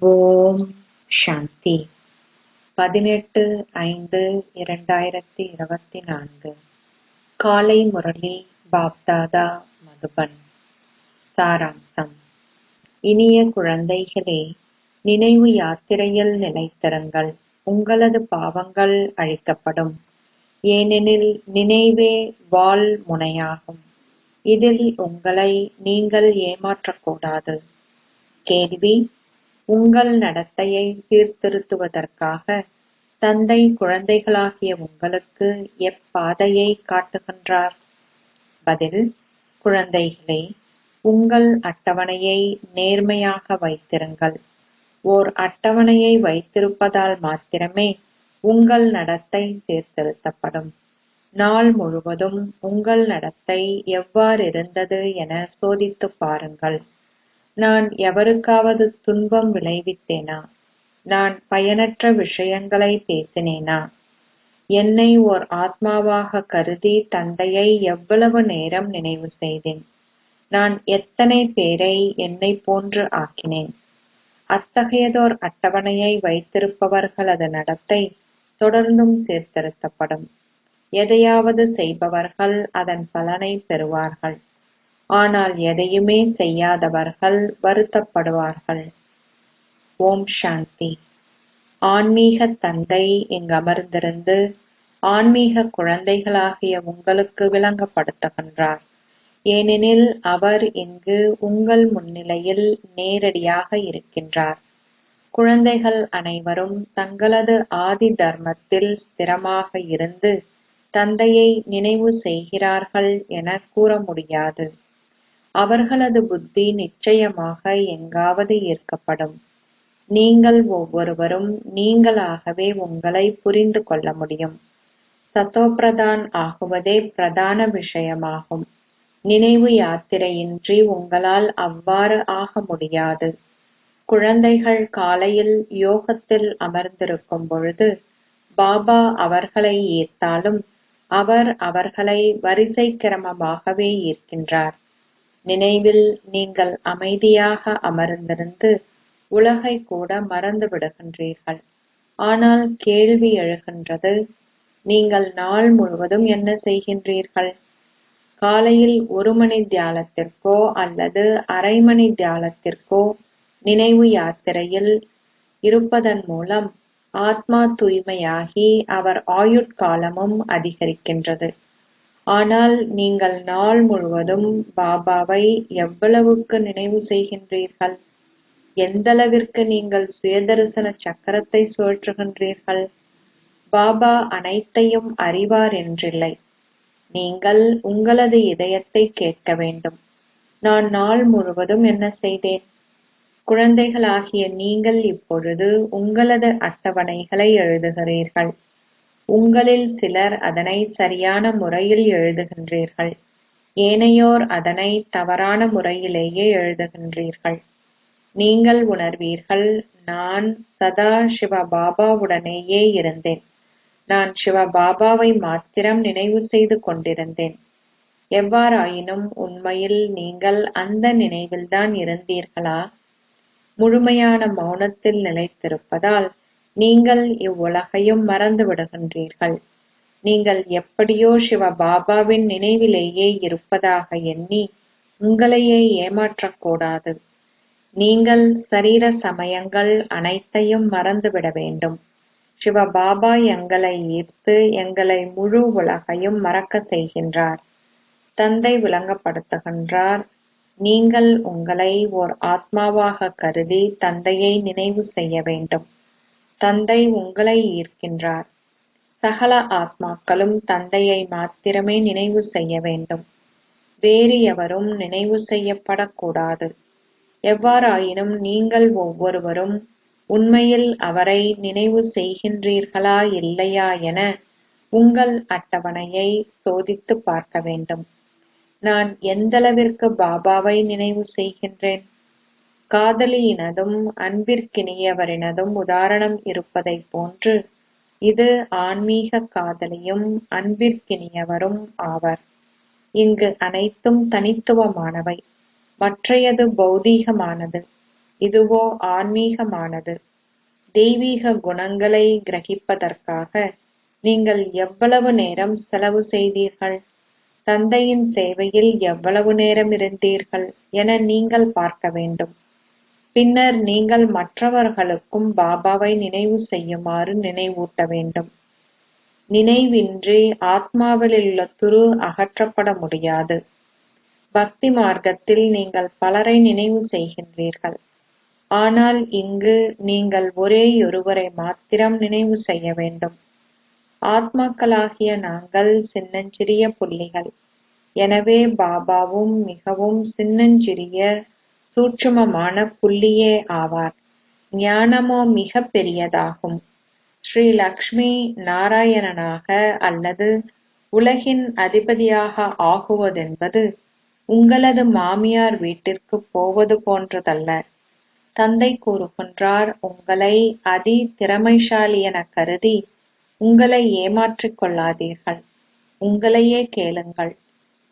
ஓம் சாந்தி. 18/5/2024 காலை முரளி பாப்தாதா மதுபன். சாராம்சம். இனிய குழந்தைகளே, நினைவு யாத்திரையில் நிலைத்திருங்கள். உங்களது பாவங்கள் அழிக்கப்படும். ஏனெனில் நினைவே வாள் முனையாகும். இதில் உங்களை நீங்கள் ஏமாற்றக்கூடாது. கேள்வி: உங்கள் நடத்தையை சீர்திருத்துவதற்காக தந்தை குழந்தைகளாகிய உங்களுக்கு எப்பாதையை காட்டுகின்றார்? பதில்: குழந்தைகளே, உங்கள் அட்டவணையை நேர்மையாக வைத்திருங்கள். ஓர் அட்டவணையை வைத்திருப்பதால் மாத்திரமே உங்கள் நடத்தை சீர்திருத்தப்படும். நாள் முழுவதும் உங்கள் நடத்தை எவ்வாறிருந்தது என சோதித்துப் பாருங்கள். நான் எவருக்காவது துன்பம் விளைவித்தேனா? நான் பயனற்ற விஷயங்களை பேசினேனா? என்னை ஓர் ஆத்மாவாக கருதி தந்தையை எவ்வளவு நேரம் நினைவு செய்தேன்? நான் எத்தனை பேரை என்னை போன்று ஆக்கினேன்? அத்தகையதோர் அட்டவணையை வைத்திருப்பவர்களது நடத்தை தொடர்ந்தும் சீர்திருத்தப்படும். எதையாவது செய்பவர்கள் அதன் பலனை பெறுவார்கள். ஆனால் எதையுமே செய்யாதவர்கள் வருத்தப்படுவார்கள். ஓம் சாந்தி. ஆன்மீக தந்தை இங்கு அமர்ந்திருந்து ஆன்மீக குழந்தைகளாகிய உங்களுக்கு விளங்கப்படுத்துகின்றார். ஏனெனில் அவர் இங்கு உங்கள் முன்னிலையில் நேரடியாக இருக்கின்றார். குழந்தைகள் அனைவரும் தங்களது ஆதி தர்மத்தில் ஸ்திரமாக இருந்து தந்தையை நினைவு செய்கிறார்கள் என கூற முடியாது. அவர்களது புத்தி நிச்சயமாக எங்காவது ஈர்க்கப்படும். நீங்கள் ஒவ்வொருவரும் நீங்களாகவே உங்களை புரிந்து கொள்ள முடியும். சதோபிரதான் ஆகுவதே பிரதான விஷயமாகும். நினைவு யாத்திரையின்றி உங்களால் அவ்வாறு ஆக முடியாது. குழந்தைகள் காலையில் யோகத்தில் அமர்ந்திருக்கும் பொழுது பாபா அவர்களை ஈர்த்தாலும் அவர் அவர்களை வரிசை கிரமமாகவே ஈர்க்கின்றார். நினைவில் நீங்கள் அமைதியாக அமர்ந்திருந்து உலகை கூட மறந்து விடுகின்றீர்கள். ஆனால் கேள்வி எழுகின்றது, நீங்கள் நாள் முழுவதும் என்ன செய்கின்றீர்கள்? காலையில் 1 மணி தியானத்திற்கோ அல்லது அரை மணி தியானத்திற்கோ நினைவு யாத்திரையில் இருப்பதன் மூலம் ஆத்மா தூய்மையாகி அவர் ஆயுட்காலமும் அதிகரிக்கின்றது. ஆனால் நீங்கள் நாள் முழுவதும் பாபாவை எவ்வளவுக்கு நினைவு செய்கின்றீர்கள்? எந்தளவிற்கு நீங்கள் சுயதரிசன சக்கரத்தை சுழற்றுகின்றீர்கள்? பாபா அனைத்தையும் அறிவார் என்றில்லை. நீங்கள் உங்களது இதயத்தை கேட்க வேண்டும். நான் நாள் முழுவதும் என்ன செய்தேன்? குழந்தைகளாகிய நீங்கள் இப்பொழுது உங்களது அட்டவணைகளை எழுதுகிறீர்கள். உங்களில் சிலர் அதனை சரியான முறையில் எழுதுகின்றீர்கள். ஏனையோர் அதனை தவறான முறையிலேயே எழுதுகின்றீர்கள். நீங்கள் உணர்வீர்கள், நான் சதா சிவபாபாவுடனேயே இருந்தேன். நான் சிவபாபாவை மாத்திரம் நினைவு செய்து கொண்டிருந்தேன். எவ்வாறாயினும் உண்மையில் நீங்கள் அந்த நினைவில்தான் இருந்தீர்களா? முழுமையான மௌனத்தில் நிலைத்திருப்பதால் நீங்கள் இவ்வுலகையும் மறந்து விடுகின்றீர்கள். நீங்கள் எப்படியோ சிவபாபாவின் நினைவிலேயே இருப்பதாக எண்ணி உங்களையே ஏமாற்றக்கூடாது. நீங்கள் சரீர சமயங்கள் அனைத்தையும் மறந்துவிட வேண்டும். சிவபாபா எங்களை ஈர்த்து எங்களை முழு உலகையும் மறக்க செய்கின்றார். தந்தை விளங்கப்படுத்துகின்றார், நீங்கள் உங்களை ஓர் ஆத்மாவாக கருதி தந்தையை நினைவு செய்ய வேண்டும். தந்தை உங்களை ஈர்க்கின்றார். சகல ஆத்மாக்களும் தந்தையை மாத்திரமே நினைவு செய்ய வேண்டும். வேறு எவரும் நினைவு செய்யப்படக்கூடாது. எவ்வாறாயினும் நீங்கள் ஒவ்வொருவரும் உண்மையில் அவரை நினைவு செய்கின்றீர்களா இல்லையா என உங்கள் அட்டவணையை சோதித்து பார்க்க வேண்டும். நான் எந்தளவிற்கு பாபாவை நினைவு செய்கின்றேன்? காதலியினதும் அன்பிற்கினியவரினதும் உதாரணம் இருப்பதை போன்று இது ஆன்மீக காதலியும் அன்பிற்கினியவரும் ஆவர். இங்கு அனைத்தும் தனித்துவமானவை, மற்றையது பௌதீகமானது. இதுவோ ஆன்மீகமானது. தெய்வீக குணங்களை கிரகிப்பதற்காக நீங்கள் எவ்வளவு நேரம் செலவு செய்தீர்கள்? தந்தையின் சேவையில் எவ்வளவு நேரம் இருந்தீர்கள் என நீங்கள் பார்க்க வேண்டும். பின்னர் நீங்கள் மற்றவர்களுக்கும் பாபாவை நினைவு செய்யுமாறு நினைவூட்ட வேண்டும். நினைவின்றி ஆத்மாவிலுள்ள துரு அகற்றப்பட முடியாது. பக்தி மார்க்கத்தில் நீங்கள் பலரை நினைவு செய்கின்றீர்கள். ஆனால் இங்கு நீங்கள் ஒரேயொருவரை மாத்திரம் நினைவு செய்ய வேண்டும். ஆத்மாக்களாகிய நாங்கள் சின்னஞ்சிறிய புள்ளிகள். எனவே பாபாவும் மிகவும் சின்னஞ்சிறிய சூட்சுமமான புள்ளியே ஆவார். ஞானமோ மிக பெரியதாகும். ஸ்ரீ லக்ஷ்மி நாராயணனாக அல்லது உலகின் அதிபதியாக ஆகுவதென்பது உங்களது மாமியார் வீட்டிற்கு போவது போன்றதல்ல. தந்தை கூறுகின்றார், உங்களை அதி திறமைசாலி என கருதி உங்களை ஏமாற்றிக் கொள்ளாதீர்கள். உங்களையே கேளுங்கள்.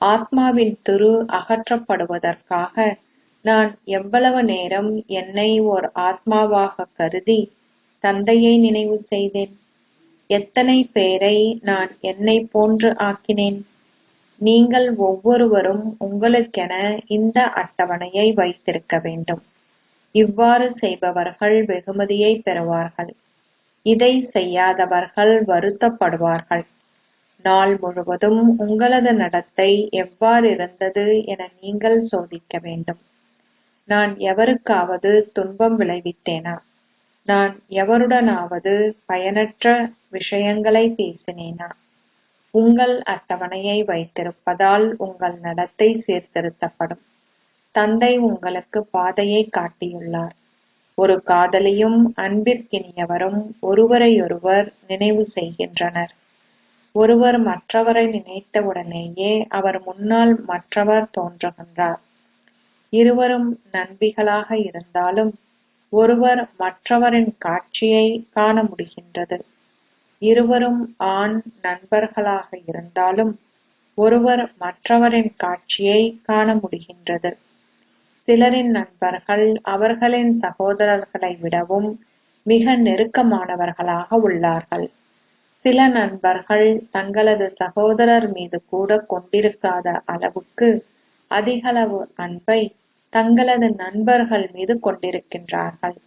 ஆத்மாவின் துரு அகற்றப்படுவதற்காக நான் எவ்வளவு நேரம் என்னை ஓர் ஆத்மாவாக கருதி தந்தையை நினைவு செய்தேன்? எத்தனை பேரை நான் என்னை போன்று ஆக்கினேன்? நீங்கள் ஒவ்வொருவரும் உங்களுக்கென இந்த அட்டவணையை வைத்திருக்க வேண்டும். இவ்வாறு செய்பவர்கள் வெகுமதியை பெறுவார்கள். இதை செய்யாதவர்கள் வருத்தப்படுவார்கள். நாள் முழுவதும் உங்களது நடத்தை எவ்வாறு இருந்தது என நீங்கள் சோதிக்க வேண்டும். நான் எவருக்காவது துன்பம் விளைவித்தேனா? நான் எவருடனாவது பயனற்ற விஷயங்களை பேசினேனா? உங்கள் அட்டவணையை வைத்திருப்பதால் உங்கள் நடத்தை சீர்திருத்தப்படும். தந்தை உங்களுக்கு பாதையை காட்டியுள்ளார். ஒரு காதலியும் அன்பிற்கினியவரும் ஒருவரையொருவர் நினைவு செய்கின்றனர். ஒருவர் மற்றவரை நினைத்தவுடனேயே அவர் முன்னால் மற்றவர் தோன்றுகின்றார். இருவரும் நண்பிகளாக இருந்தாலும் ஒருவர் மற்றவரின் காட்சியை காண முடிகின்றது. இருவரும் ஆண் நண்பர்களாக இருந்தாலும் ஒருவர் மற்றவரின் காட்சியை காண முடிகின்றது. சிலரின் நண்பர்கள் அவர்களின் சகோதரர்களை விடவும் மிக நெருக்கமானவர்களாக உள்ளார்கள். சில நண்பர்கள் தங்களது சகோதரர் மீது கூட கொண்டிருக்காத அளவுக்கு அதிகளவு அன்பை தங்களது நண்பர்கள் மீது கொண்டிருக்கின்றார்கள்.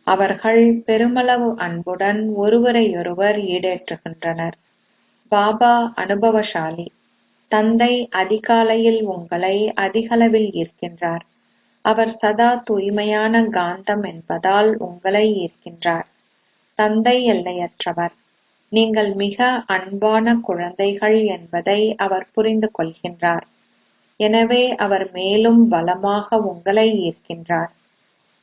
அவர்கள் பெருமளவு அன்புடன் ஒருவரையொருவர் ஈடேற்றுகின்றனர். பாபா அனுபவசாலி. தந்தை அதிகாலையில் உங்களை அதிகளவில் ஈர்க்கின்றார். அவர் சதா தூய்மையான காந்தம் என்பதால் உங்களை ஈர்க்கின்றார். தந்தை எல்லையற்றவர். நீங்கள் மிக அன்பான குழந்தைகள் என்பதை அவர் புரிந்து கொள்கின்றார். எனவே அவர் மேலும் பலமாக உங்களை ஈர்க்கின்றார்.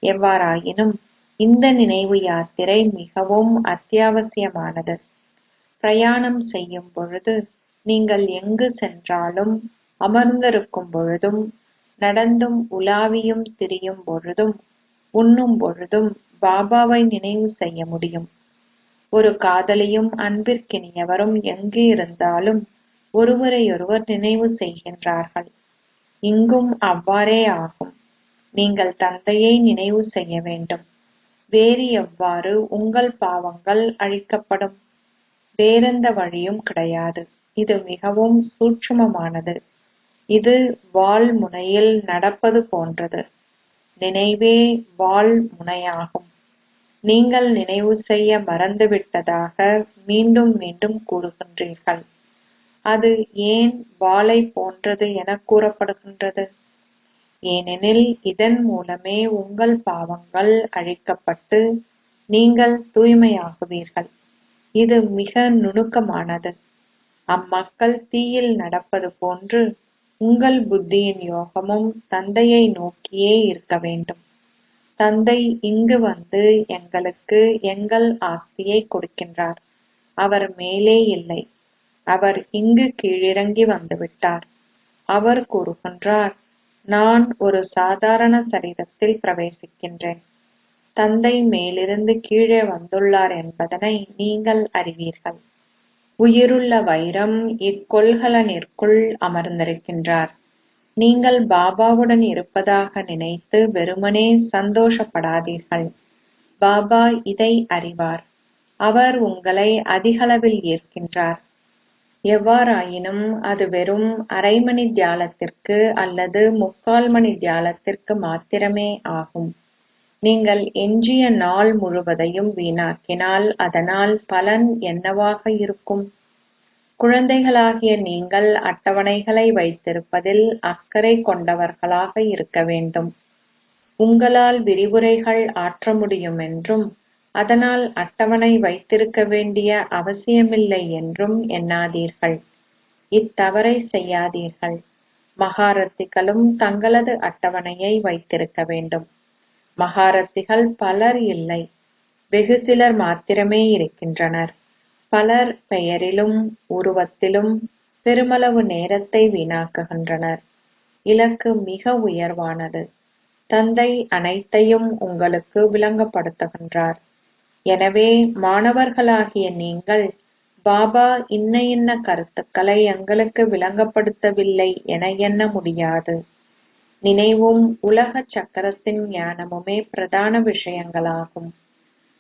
எவ்வாறாயினும் இந்த நினைவு யாத்திரை மிகவும் அத்தியாவசியமானது. பிரயாணம் செய்யும் பொழுது, நீங்கள் எங்கு சென்றாலும், அமர்ந்திருக்கும் பொழுதும், நடந்தும் உலாவியும் திரியும் பொழுதும், உண்ணும் பொழுதும் பாபாவை நினைவு செய்ய முடியும். ஒரு காதலியும் அன்பிற்கினியவரும் எங்கு இருந்தாலும் ஒருவரையொருவர் நினைவு செய்கின்றார்கள். இங்கும் அவ்வாறே ஆகும். நீங்கள் தந்தையை நினைவு செய்ய வேண்டும். வேறு எவ்வாறு உங்கள் பாவங்கள் அழிக்கப்படும்? வேறெந்த வழியும் கிடையாது. இது மிகவும் சூட்சுமமானது. இது வாள் முனையில் நடப்பது போன்றது. நினைவே வாள் முனையாகும். நீங்கள் நினைவு செய்ய மறந்துவிட்டதாக மீண்டும் மீண்டும் கூறுகின்றீர்கள். அது ஏன் வாளை போன்றது என கூறப்படுகின்றது? ஏனெனில் இதன் மூலமே உங்கள் பாவங்கள் அழிக்கப்பட்டு நீங்கள் தூய்மையாகுவீர்கள். இது மிக நுணுக்கமானது. அம்மக்கள் தீயில் நடப்பது போன்று உங்கள் புத்தியின் யோகமும் தந்தையை நோக்கியே இருக்க வேண்டும். தந்தை இங்கு வந்து எங்களுக்கு எங்கள் ஆஸ்தியை கொடுக்கின்றார். அவர் மேலே இல்லை. அவர் இங்கு கீழிறங்கி வந்துவிட்டார். அவர் கூறுகின்றார், நான் ஒரு சாதாரண சரீரத்தில் பிரவேசிக்கின்றேன். தந்தை மேலிருந்து கீழே வந்துள்ளார் என்பதனை நீங்கள் அறிவீர்கள். உயிருள்ள வைரம் இக்கொள்கலனிற்குள் அமர்ந்திருக்கின்றார். நீங்கள் பாபாவுடன் இருப்பதாக நினைத்து வெறுமனே சந்தோஷப்படாதீர்கள். பாபா இதை அறிவார். அவர் உங்களை அதிகளவில் ஈர்க்கின்றார். எவ்வாறாயினும் அது வெறும் அரை மணி தியாலத்திற்கு அல்லது 3/4 மணி தியாலத்திற்கு மாத்திரமே ஆகும். நீங்கள் எஞ்சிய நாள் முழுவதையும் வீணாக்கினால் அதனால் பலன் என்னவாக இருக்கும்? குழந்தைகளாகிய நீங்கள் அட்டவணைகளை வைத்திருப்பதில் அக்கறை கொண்டவர்களாக இருக்க வேண்டும். உங்களால் விரிவுரைகள் ஆற்ற முடியும் என்றும் அதனால் அட்டவணை வைத்திருக்க வேண்டிய அவசியமில்லை என்றும் எண்ணாதீர்கள். இத்தவறை செய்யாதீர்கள். மகாரத்திகளும் தங்களது அட்டவணையை வைத்திருக்க வேண்டும். மகாரத்திகள் பலர் இல்லை, வெகு சிலர் மாத்திரமே இருக்கின்றனர். பலர் பெயரிலும் உருவத்திலும் பெருமளவு நேரத்தை வீணாக்குகின்றனர். இலக்கு மிக உயர்வானது. தந்தை அனைத்தையும் உங்களுக்கு விளங்கப்படுத்துகின்றார். எனவே மாணவர்களாகிய நீங்கள் பாபா இன்ன கருத்துக்களை எங்களுக்கு விளங்கப்படுத்தவில்லை என எண்ண முடியாது. நினைவும் உலக சக்கரத்தின் ஞானமுமே பிரதான விஷயங்களாகும்.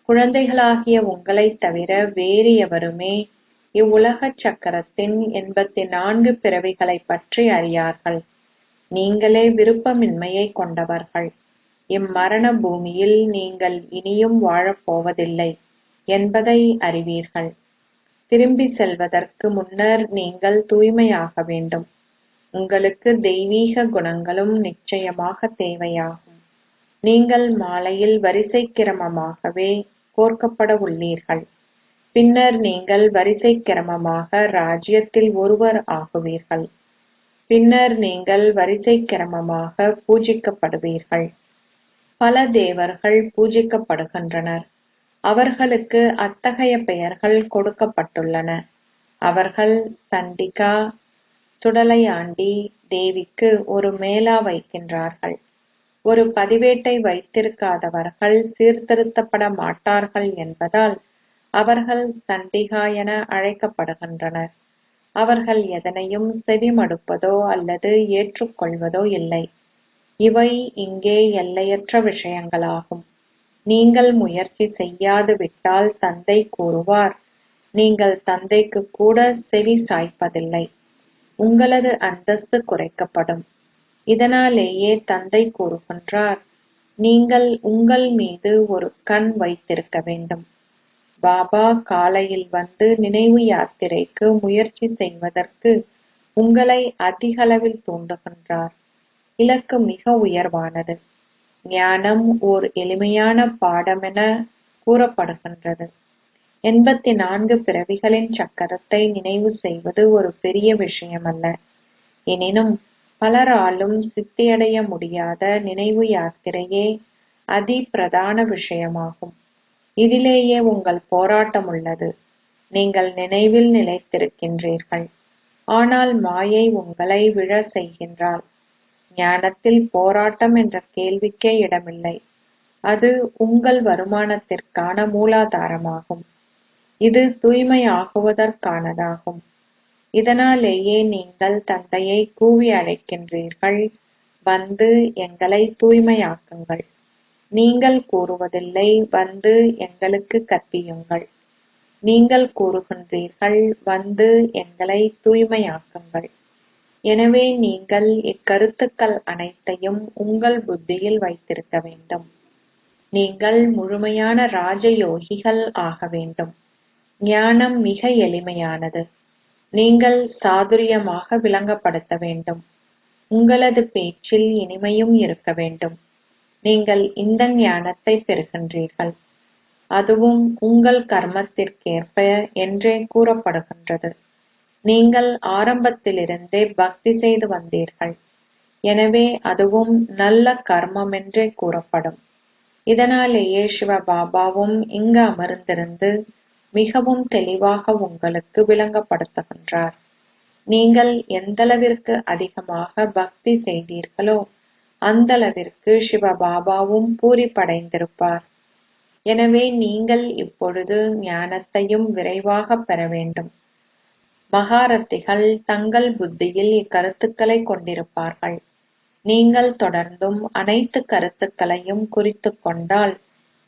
குழந்தைகளாகிய உங்களைத் தவிர வேறு எவருமே இவ்வுலக சக்கரத்தின் 84 பிறவிகளைப் பற்றி அறியார்கள். நீங்களே விருப்பமின்மையை கொண்டவர்கள். இம்மரண பூமியில் நீங்கள் இனியும் வாழப்போவதில்லை என்பதை அறிவீர்கள். திரும்பி செல்வதற்கு முன்னர் நீங்கள் தூய்மையாக வேண்டும். உங்களுக்கு தெய்வீக குணங்களும் நிச்சயமாக தேவையாகும். நீங்கள் மாலையில் வரிசை கிரமமாகவே கோர்க்கப்பட உள்ளீர்கள். பின்னர் நீங்கள் வரிசை கிரமமாக ராஜ்யத்தில் ஒருவர் ஆகுவீர்கள். பின்னர் நீங்கள் வரிசை கிரமமாக பூஜிக்கப்படுவீர்கள். பல தேவர்கள் பூஜிக்கப்படுகின்றனர். அவர்களுக்கு அத்தகைய பெயர்கள் கொடுக்கப்பட்டுள்ளன. அவர்கள் சண்டிகா சுடலையாண்டி தேவிக்கு ஒரு மேளா வைக்கின்றார்கள். ஒரு பதிவேட்டை வைத்திருக்காதவர்கள் சீர்திருத்தப்பட மாட்டார்கள் என்பதால் அவர்கள் சண்டிகா என அழைக்கப்படுகின்றனர். அவர்கள் எதனையும் செவிமடுப்பதோ அல்லது ஏற்றுக்கொள்வதோ இல்லை. இவை இங்கே எல்லையற்ற விஷயங்களாகும். நீங்கள் முயற்சி செய்யாது விட்டால் தந்தை கூறுவார், நீங்கள் தந்தைக்கு கூட செவி சாய்ப்பதில்லை. உங்களது அந்தஸ்து குறைக்கப்படும். இதனாலேயே தந்தை கூறுகின்றார், நீங்கள் உங்கள் மீது ஒரு கண் வைத்திருக்க வேண்டும். பாபா காலையில் வந்து நினைவு யாத்திரைக்கு முயற்சி செய்வதற்கு உங்களை அதிகளவில் தூண்டுகின்றார். இலக்கு மிக உயர்வானது. ஞானம் ஓர் எளிமையான பாடமென கூறப்படுகின்றது. 84 பிறவிகளின் சக்கரத்தை நினைவு செய்வது ஒரு பெரிய விஷயமல்ல. எனினும் பலராலும் சித்தியடைய முடியாத நினைவு யாத்திரையே அதி பிரதான விஷயமாகும். இதிலேயே உங்கள் போராட்டம் உள்ளது. நீங்கள் நினைவில் நிலைத்திருக்கின்றீர்கள். ஆனால் மாயை உங்களை விழ செய்கின்றாள். ஞானத்தில் போராட்டம் என்ற கேள்விக்கே இடமில்லை. அது உங்கள் வருமானத்திற்கான மூலாதாரமாகும். இது தூய்மையாகுவதற்கானதாகும். இதனாலேயே நீங்கள் தந்தையை கூவி அழைக்கின்றீர்கள், வந்து எங்களை தூய்மையாக்குங்கள். நீங்கள் கூறுவதில்லை, வந்து எங்களுக்கு கற்பியுங்கள். நீங்கள் கூறுகின்றீர்கள், வந்து எங்களை தூய்மையாக்குங்கள். எனவே நீங்கள் இக்கருத்துக்கள் அனைத்தையும் உங்கள் புத்தியில் வைத்திருக்க வேண்டும். நீங்கள் முழுமையான ராஜயோகிகள் ஆக வேண்டும். ஞானம் மிக எளிமையானது. நீங்கள் சாதுரியமாக விளங்கப்படுத்த வேண்டும். உங்களது பேச்சில் இனிமையும் இருக்க வேண்டும். நீங்கள் இந்த ஞானத்தை பெறுகின்றீர்கள். அதுவும் உங்கள் கர்மத்திற்கேற்ப என்றே கூறப்படுகின்றது. நீங்கள் ஆரம்பத்திலிருந்தே பக்தி செய்து வந்தீர்கள். எனவே அதுவும் நல்ல கர்மமென்றே கூறப்படும். இதனாலேயே சிவபாபாவும் இங்கு அமர்ந்திருந்து மிகவும் தெளிவாக உங்களுக்கு விளங்கப்படுத்துகின்றார். நீங்கள் எந்தளவிற்கு அதிகமாக பக்தி செய்தீர்களோ அந்தளவிற்கு சிவபாபாவும் பூரிப்படைந்திருப்பார். எனவே நீங்கள் இப்பொழுது ஞானத்தையும் விரைவாக பெற வேண்டும். மகாரத்திகள் தங்கள் புத்தியில் இக்கருத்துக்களை கொண்டிருப்பார்கள். நீங்கள் தொடர்ந்தும் அனைத்து கருத்துக்களையும் குறித்துக் கொண்டால்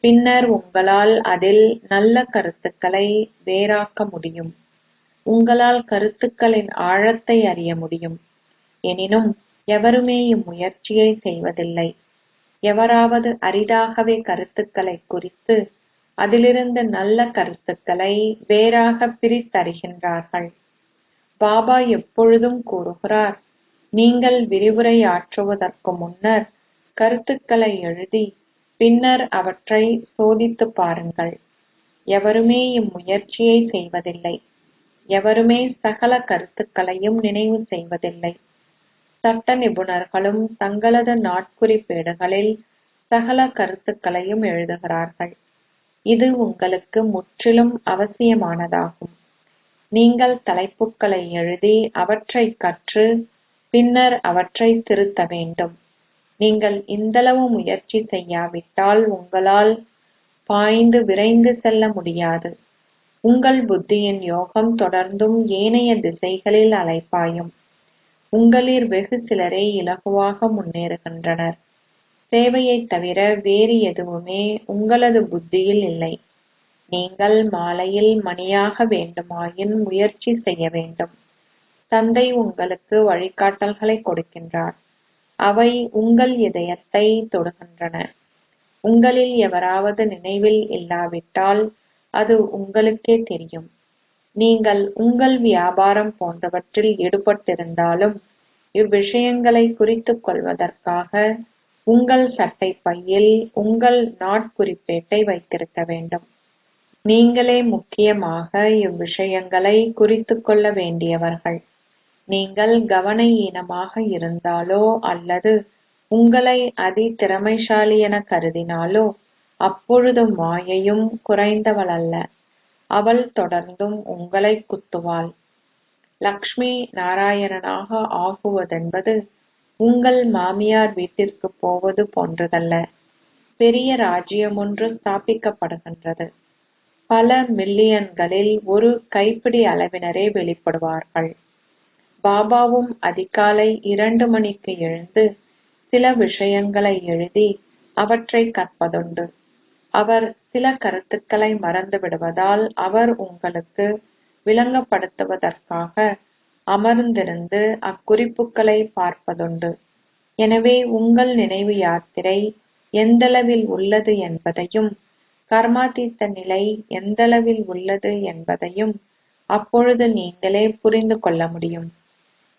பின்னர் உங்களால் அதில் நல்ல கருத்துக்களை வேறாக்க முடியும். உங்களால் கருத்துக்களின் ஆழத்தை அறிய முடியும். எனினும் எவருமே இம்முயற்சியை செய்வதில்லை. எவராவது அரிதாகவே கருத்துக்களை குறித்து அதிலிருந்து நல்ல கருத்துக்களை வேறாக பிரித்தறிகின்றார்கள். பாபா எப்பொழுதும் கூறுகிறார், நீங்கள் விரிவுரையாற்றுவதற்கு முன்னர் கருத்துக்களை எழுதி பின்னர் அவற்றை சோதித்துப் பாருங்கள். எவருமே இம்முயற்சியை செய்வதில்லை. எவருமே சகல கருத்துக்களையும் நினைவு செய்வதில்லை. சட்ட நிபுணர்களும் தங்களது நாட்குறிப்பேடுகளில் சகல கருத்துக்களையும் எழுதுகிறார்கள். இது உங்களுக்கு முற்றிலும் அவசியமானதாகும். நீங்கள் தலைப்புக்களை எழுதி அவற்றை கற்று பின்னர் அவற்றை திருத்த வேண்டும். நீங்கள் இந்தளவு முயற்சி செய்யாவிட்டால் உங்களால் பாய்ந்து விரைந்து செல்ல முடியாது. உங்கள் புத்தியின் யோகம் தொடர்ந்தும் ஏனைய திசைகளில் அலைபாயும். உங்களில் வெகு சிலரே இலகுவாக முன்னேறுகின்றனர். சேவையைத் தவிர வேறு எதுவுமே உங்களது புத்தியில் இல்லை. நீங்கள் மாலையில் மணியாக வேண்டுமாயின் முயற்சி செய்ய வேண்டும். தந்தை உங்களுக்கு வழிகாட்டல்களை கொடுக்கின்றார். அவை உங்கள் இதயத்தை தொடுகின்றன. உங்களில் எவராவது நினைவில் இல்லாவிட்டால் அது உங்களுக்கே தெரியும். நீங்கள் உங்கள் வியாபாரம் போன்றவற்றில் ஈடுபட்டிருந்தாலும் இவ்விஷயங்களை குறித்துக் கொள்வதற்காக உங்கள் சட்டைப் பையில் உங்கள் நாட்குறிப்பேட்டை வைத்திருக்க வேண்டும். நீங்களே முக்கியமாக இவ்விஷயங்களை குறித்துக் கொள்ள வேண்டியவர்கள். நீங்கள் கவன ஈனமாக இருந்தாலோ அல்லது உங்களை அதி திறமைசாலி என கருதினாலோ அப்பொழுது மாயையும் குறைந்தவளல்ல. அவள் தொடர்ந்தும் உங்களை குத்துவாள். லக்ஷ்மி நாராயணனாக ஆகுவதென்பது உங்கள் மாமியார் வீட்டிற்கு போவது போன்றதல்ல. பெரிய ராஜ்யமொன்று ஸ்தாபிக்கப்படுகின்றது. பல மில்லியன்களில் ஒரு கைப்பிடி அளவினரே வெளிப்படுவார்கள். பாபாவும் அதிகாலை 2 மணிக்கு எழுந்து சில விஷயங்களை எழுதி அவற்றை கற்பதுண்டு. அவர் சில கருத்துக்களை மறந்து விடுவதால் அவர் உங்களுக்கு விளங்கப்படுத்துவதற்காக அமர்ந்திருந்து அக்குறிப்புகளை பார்ப்பதுண்டு. எனவே உங்கள் நினைவு யாத்திரை எந்தளவில் உள்ளது என்பதையும் கர்மாதீத்த நிலை எந்தளவில் உள்ளது என்பதையும் அப்பொழுது நீங்களே புரிந்து கொள்ள முடியும்.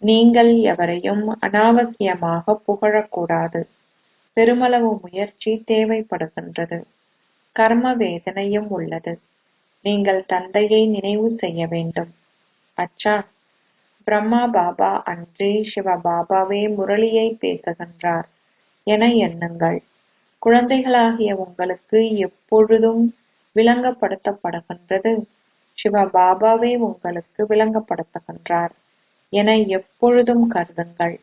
நீங்கள் எவரையும் அனாவசியமாக புகழக்கூடாது. பெருமளவு முயற்சி தேவைப்படுகின்றது. கர்ம வேதனையும் உள்ளது. நீங்கள் தந்தையை நினைவு செய்ய வேண்டும். அச்சா, பிரம்மா பாபா அன்றி சிவ பாபாவே முரளியை பேசுகின்றார் என எண்ணுங்கள். குழந்தைகளாகிய உங்களுக்கு எப்பொழுதும் விளங்கப்படுத்தப்படுகின்றது. சிவ பாபாவே உங்களுக்கு விளங்கப்படுத்துகின்றார் என எப்பொழுதும் கருதுங்கள்.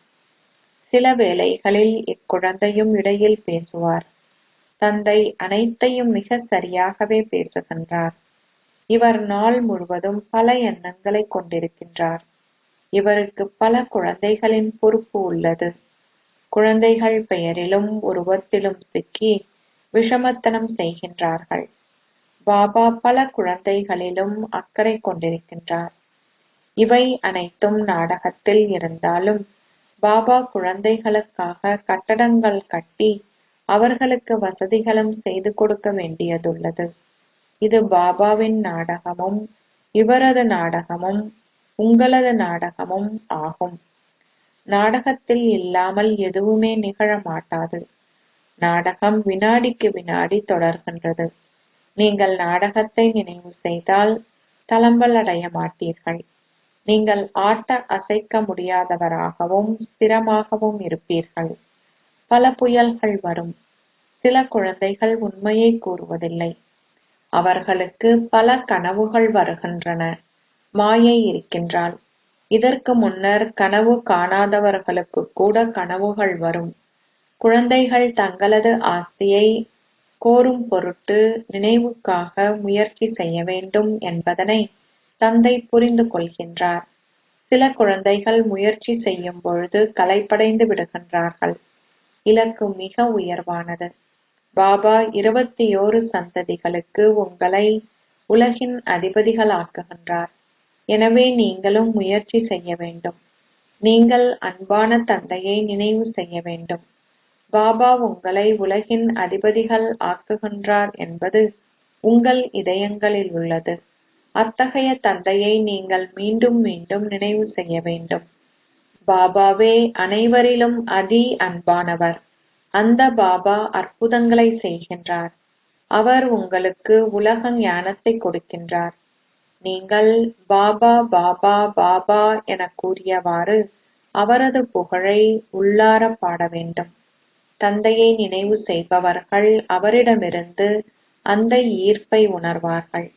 சில வேளைகளில் இக்குழந்தையும் இடையில் பேசுவார். தந்தை அனைத்தையும் மிக சரியாகவே பேசுகின்றார். இவர் நாள் முழுவதும் பல எண்ணங்களை கொண்டிருக்கின்றார். இவருக்கு பல குழந்தைகளின் பொறுப்பு உள்ளது. குழந்தைகள் பெயரிலும் உருவத்திலும் சிக்கி விஷமத்தனம் செய்கின்றார்கள். பாபா பல குழந்தைகளிலும் அக்கறை கொண்டிருக்கின்றார். இவை அனைத்தும் நாடகத்தில் இருந்தாலும் பாபா குழந்தைகளுக்காக கட்டடங்கள் கட்டி அவர்களுக்கு வசதிகளும் செய்து கொடுக்க வேண்டியதுள்ளது. இது பாபாவின் நாடகமும் இவரது நாடகமும் உங்களது நாடகமும் ஆகும். நாடகத்தில் இல்லாமல் எதுவுமே நிகழ மாட்டாது. நாடகம் வினாடிக்கு வினாடி தொடர்கின்றது. நீங்கள் நாடகத்தை நினைவு செய்தால் தளம்பல் அடைய மாட்டீர்கள். நீங்கள் ஆட்ட அசைக்க முடியாதவராகவும் ஸ்திரமாகவும் இருப்பீர்கள். பல புயல்கள் வரும். சில குழந்தைகள் உண்மையை கூறுவதில்லை. அவர்களுக்கு பல கனவுகள் வருகின்றன. மாயை இருக்கின்றாள். இதற்கு முன்னர் கனவு காணாதவர்களுக்கு கூட கனவுகள் வரும். குழந்தைகள் தங்களது ஆஸ்தியை கோரும் பொருட்டு நினைவுக்காக முயற்சி செய்ய வேண்டும் என்பதனை தந்தை புரிந்து கொள்கின்றார். சில குழந்தைகள் முயற்சி செய்யும் பொழுது களைப்படைந்து விடுகின்றார்கள். இலக்கு மிக உயர்வானது. பாபா 21 சந்ததிகளுக்கு உங்களை உலகின் அதிபதிகளாக்குகின்றார். எனவே நீங்களும் முயற்சி செய்ய வேண்டும். நீங்கள் அன்பான தந்தையை நினைவு செய்ய வேண்டும். பாபா உங்களை உலகின் அதிபதிகள் ஆக்குகின்றார் என்பது உங்கள் இதயங்களில் உள்ளது. அத்தகைய தந்தையை நீங்கள் மீண்டும் மீண்டும் நினைவு செய்ய வேண்டும். பாபாவே அனைவரிலும் அதி அன்பானவர். அந்த பாபா அற்புதங்களை செய்கின்றார். அவர் உங்களுக்கு உலக ஞானத்தை கொடுக்கின்றார். நீங்கள் பாபா பாபா பாபா என கூறியவாறு அவரது புகழை உள்ளார பாட வேண்டும். தந்தையை நினைவு செய்பவர்கள் அவரிடமிருந்து அந்த ஈர்ப்பை உணர்வார்கள்.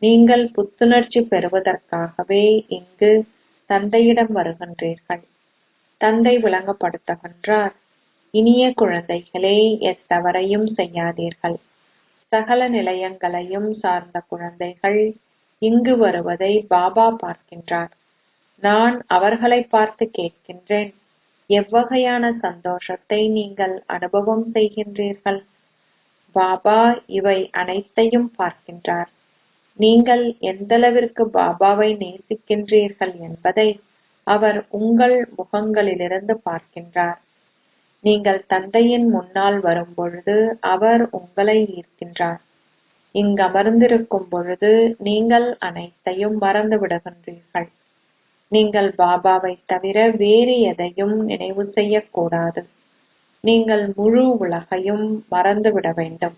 நீங்கள் புத்துணர்ச்சி பெறுவதற்காகவே இங்கு தந்தையிடம் வருகின்றீர்கள். தந்தை விளங்கப்படுத்துகின்றார், இனிய குழந்தைகளே, எத்தவறையும் செய்யாதீர்கள். சகல நிலையங்களையும் சார்ந்த குழந்தைகள் இங்கு வருவதை பாபா பார்க்கின்றார். நான் அவர்களை பார்த்து கேட்கின்றேன், எவ்வகையான சந்தோஷத்தை நீங்கள் அனுபவம் செய்கின்றீர்கள்? பாபா இவை அனைத்தையும் பார்க்கின்றார். நீங்கள் எந்தளவிற்கு பாபாவை நேசிக்கின்றீர்கள் என்பதை அவர் உங்கள் முகங்களிலிருந்து பார்க்கின்றார். நீங்கள் தந்தையின் முன்னால் வரும் பொழுது அவர் உங்களை ஈர்க்கின்றார். இங்கமர்ந்திருக்கும் பொழுது நீங்கள் அனைத்தையும் மறந்து விடுகின்றீர்கள். நீங்கள் பாபாவை தவிர வேறு எதையும் நினைவு செய்யக்கூடாது. நீங்கள் முழு உலகையும் மறந்துவிட வேண்டும்.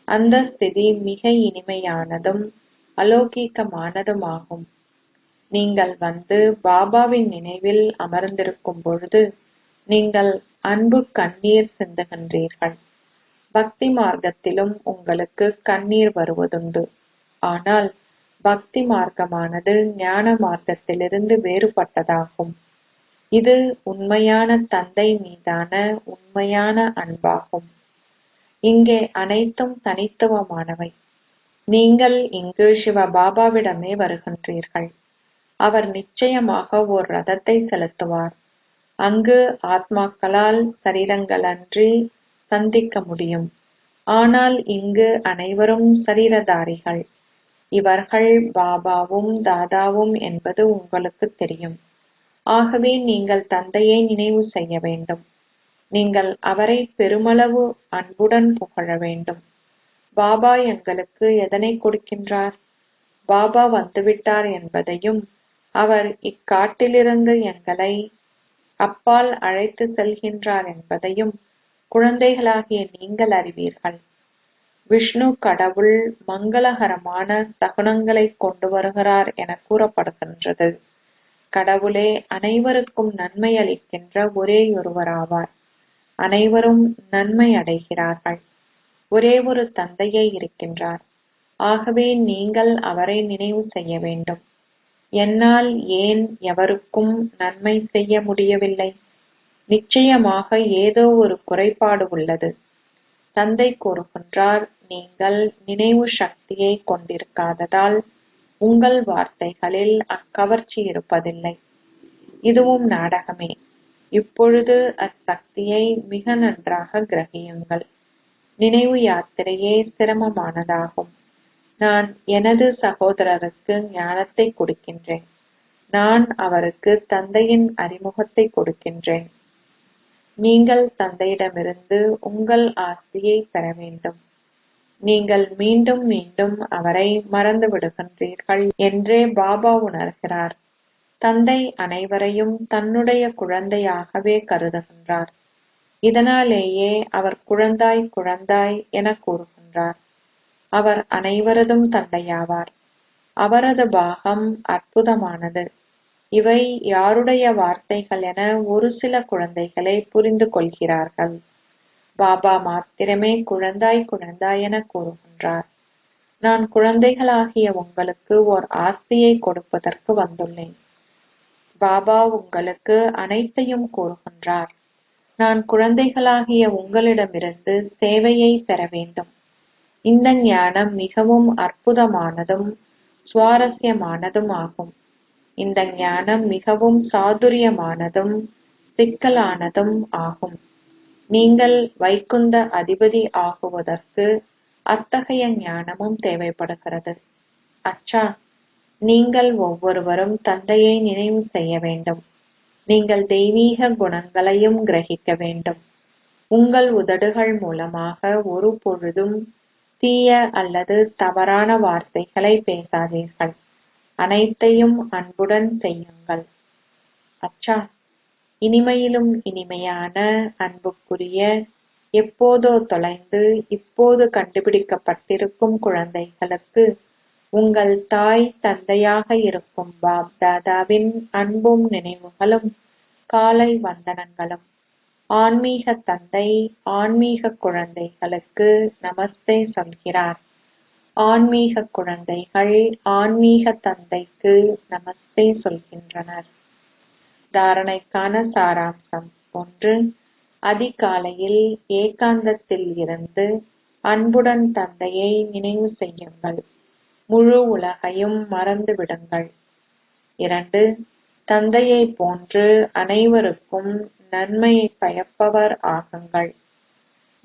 அந்த ஸ்திதி மிக இனிமையானதும் அலௌகிகமானதுமாகும். நீங்கள் வந்து பாபாவின் நினைவில் அமர்ந்திருக்கும் பொழுது நீங்கள் அன்பு கண்ணீர் சிந்துகின்றீர்கள். பக்தி மார்க்கத்திலும் உங்களுக்கு கண்ணீர் வருவதுண்டு. ஆனால் பக்தி மார்க்கமானது ஞான மார்க்கத்திலிருந்து வேறுபட்டதாகும். இது உண்மையான தந்தை மீதான உண்மையான அன்பாகும். இங்கே அனைத்தும் தனித்துவமானவை. நீங்கள் இங்கு சிவ பாபாவிடமே வருகின்றீர்கள். அவர் நிச்சயமாக ஓர் ரதத்தை செலுத்துவார். அங்கு ஆத்மாக்களால் சரீரங்களன்றி சந்திக்க முடியும். ஆனால் இங்கு அனைவரும் சரீரதாரிகள். இவர்கள் பாபாவும் தாதாவும் என்பது உங்களுக்கு தெரியும். ஆகவே நீங்கள் தந்தையை நினைவு செய்ய வேண்டும். நீங்கள் அவரை பெருமளவு அன்புடன் புகழ வேண்டும். பாபா எங்களுக்கு எதனை கொடுக்கின்றார்? பாபா வந்துவிட்டார் என்பதையும் அவர் இக்காட்டிலிருந்து எங்களை அப்பால் அழைத்து செல்கின்றார் என்பதையும் குழந்தைகளாகிய நீங்கள் அறிவீர்கள். விஷ்ணு கடவுள் மங்களகரமான சகுனங்களை கொண்டு வருகிறார் என கூறப்படுகின்றது. கடவுளே அனைவருக்கும் நன்மை அளிக்கின்ற ஒரேயொருவராவார். அனைவரும் நன்மை அடைகிறார்கள். ஒரே ஒரு தந்தையே இருக்கின்றார். ஆகவே நீங்கள் அவரை நினைவு செய்ய வேண்டும். என்னால் ஏன் எவருக்கும் நன்மை செய்ய முடியவில்லை? நிச்சயமாக ஏதோ ஒரு குறைபாடு உள்ளது. தந்தை கூறுகின்றார், நீங்கள் நினைவு சக்தியை கொண்டிருக்காததால் உங்கள் வார்த்தைகளில் அக்கவர்ச்சி இருப்பதில்லை. இதுவும் நாடகமே. இப்பொழுது அச்சக்தியை மிக நன்றாக கிரகியுங்கள். நினைவு யாத்திரையே சிரமமானதாகும். நான் எனது சகோதரருக்கு ஞானத்தை கொடுக்கின்றேன். நான் அவருக்கு தந்தையின் அறிமுகத்தை கொடுக்கின்றேன். நீங்கள் தந்தையிடமிருந்து உங்கள் ஆஸ்தியை பெற வேண்டும். நீங்கள் மீண்டும் மீண்டும் அவரை மறந்து விடுகின்றீர்கள் என்றே பாபா உணர்கிறார். தந்தை அனைவரையும் தன்னுடைய குழந்தையாகவே கருதுகின்றார். இதனாலேயே அவர் குழந்தாய் குழந்தாய் என கூறுகின்றார். அவர் அனைவரதும் தந்தையாவார். அவரது பாகம் அற்புதமானது. இவை யாருடைய வார்த்தைகள் என ஒரு சில குழந்தைகளே புரிந்து கொள்கிறார்கள். பாபா மாத்திரமே குழந்தாய் குழந்தாய் என கூறுகின்றார். நான் குழந்தைகளாகிய உங்களுக்கு ஓர் ஆஸ்தியை கொடுப்பதற்கு வந்துள்ளேன். பாபா உங்களுக்கு அனைத்தையும் கூறுகின்றார். நான் குழந்தைகளாகிய உங்களிடமிருந்து சேவையை பெற வேண்டும். இந்த ஞானம் மிகவும் அற்புதமானதும் சுவாரஸ்யமானதும் ஆகும். இந்த ஞானம் மிகவும் சாதுரியமானதும் சிக்கலானதும் ஆகும். நீங்கள் வைகுந்த அதிபதி ஆகுவதற்கு அத்தகைய ஞானமும் தேவைப்படுகிறது. அச்சா, நீங்கள் ஒவ்வொருவரும் தந்தையை நினைவு செய்ய வேண்டும். நீங்கள் தெய்வீக குணங்களையும் கிரகிக்க வேண்டும். உங்கள் உதடுகள் மூலமாக ஒரு பொழுதும் தீய அல்லது தவறான வார்த்தைகளை பேசாதீர்கள். அனைத்தையும் அன்புடன் செய்யுங்கள். அச்சா, இனிமையிலும் இனிமையான அன்புக்குரிய, எப்போதோ தொலைந்து இப்போது கண்டுபிடிக்கப்பட்டிருக்கும் குழந்தைகளுக்கு உங்கள் தாய் தந்தையாக இருக்கும் பாப் தாதாவின் அன்பும் நினைவுகளும் காலை வந்தனங்களும். ஆன்மீக தந்தை ஆன்மீக குழந்தைகளுக்கு நமஸ்தே சொல்கிறார். ஆன்மீக குழந்தைகள் ஆன்மீக தந்தைக்கு நமஸ்தே சொல்கின்றனர். தாரணைக்கான சாராம்சம். 1. அதிகாலையில் ஏகாந்தத்தில் இருந்து அன்புடன் தந்தையை நினைவு செய்யுங்கள். முழு உலகையும் மறந்து விடுங்கள். 2. தந்தையை போன்று அனைவருக்கும் நன்மையை பயப்பவர் ஆகுங்கள்.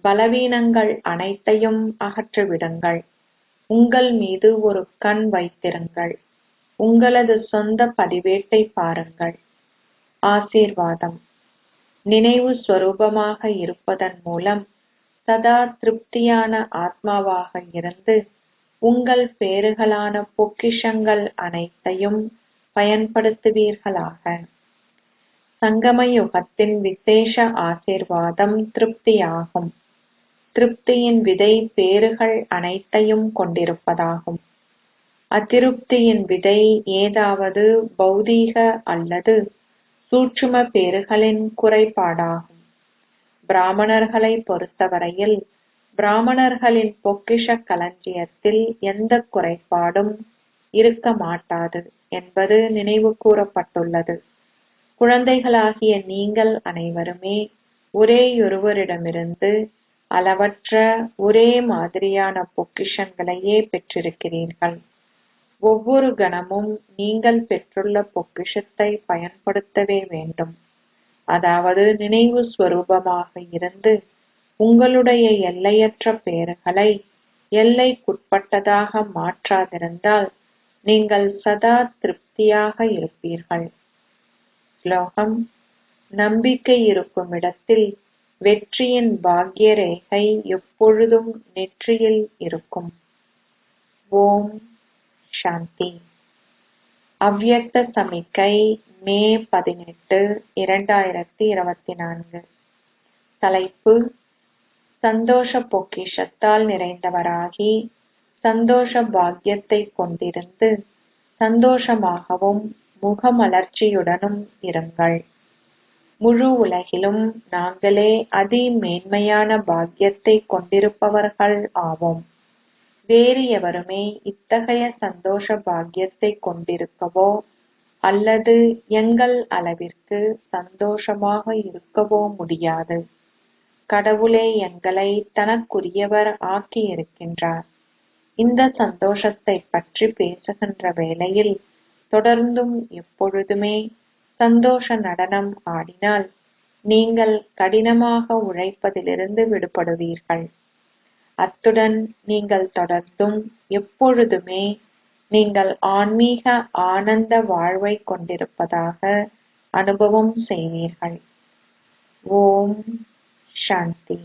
பலவீனங்கள் அனைத்தையும் அகற்றிவிடுங்கள். உங்கள் மீது ஒரு கண் வைத்திருங்கள். உங்களது சொந்த பதிவேட்டை பாருங்கள். ஆசீர்வாதம். நினைவு ஸ்வரூபமாக இருப்பதன் மூலம் சதா திருப்தியான ஆத்மாவாக இருந்து உங்கள் பேறுகளான பொக்கிஷங்கள் அனைத்தையும் பயன்படுத்துவீர்களாக. சங்கம யுகத்தின் விசேஷ ஆசீர்வாதம் திருப்தியாகும். திருப்தியின் விதை பேறுகள் அனைத்தையும் கொண்டிருப்பதாகும். அதிருப்தியின் விதை ஏதாவது பௌதீக அல்லது சூட்சும பேறுகளின் குறைபாடாகும். பிராமணர்களை பொறுத்தவரையில் பிராமணர்களின் பொக்கிஷ களஞ்சியத்தில் எந்த குறைபாடும் இருக்க மாட்டாது என்பது நினைவு கூறப்பட்டுள்ளது. குழந்தைகளாகிய நீங்கள் அனைவருமே ஒரேயொருவரிடமிருந்து அளவற்ற ஒரே மாதிரியான பொக்கிஷங்களையே பெற்றிருக்கிறீர்கள். ஒவ்வொரு கணமும் நீங்கள் பெற்றுள்ள பொக்கிஷத்தை பயன்படுத்தவே வேண்டும். அதாவது நினைவு ஸ்வரூபமாக இருந்து உங்களுடைய எல்லையற்ற பேறுகளை எல்லைக்குட்பட்டதாக மாற்றாதிருந்தால் நீங்கள் சதா திருப்தியாக இருப்பீர்கள். ஸ்லோகம். நம்பிக்கை இருக்கும் இடத்தில் வெற்றியின் பாக்ய ரேகை எப்பொழுதும் நெற்றியில் இருக்கும். ஓம் சாந்தி. அவ்யக்த சமிக்கை மே 18, 2024. தலைப்பு: சந்தோஷ பொக்கிஷத்தால் நிறைந்தவராகி சந்தோஷ பாக்கியத்தை கொண்டிருந்து சந்தோஷமாகவும் முகமலர்ச்சியுடனும் இருங்கள். முழு உலகிலும் நாங்களே அதி மேன்மையான பாக்கியத்தை கொண்டிருப்பவர்கள் ஆவோம். வேறு எவருமே இத்தகைய சந்தோஷ பாக்கியத்தை கொண்டிருக்கவோ அல்லது எங்கள் அளவிற்கு சந்தோஷமாக இருக்கவோ முடியாது. கடவுளே எங்களை தனக்குரியவர் ஆக்கியிருக்கின்றார். இந்த சந்தோஷத்தை பற்றி பேசுகின்ற வேளையில் தொடர்ந்தும் எப்பொழுதுமே சந்தோஷ நடனம் ஆடினால் நீங்கள் கடினமாக உழைப்பதிலிருந்து விடுபடுவீர்கள். அத்துடன் நீங்கள் தொடர்ந்தும் எப்பொழுதுமே நீங்கள் ஆன்மீக ஆனந்த வாழ்வை கொண்டிருப்பதாக அனுபவம் செய்வீர்கள். ஓம் சாந்தி.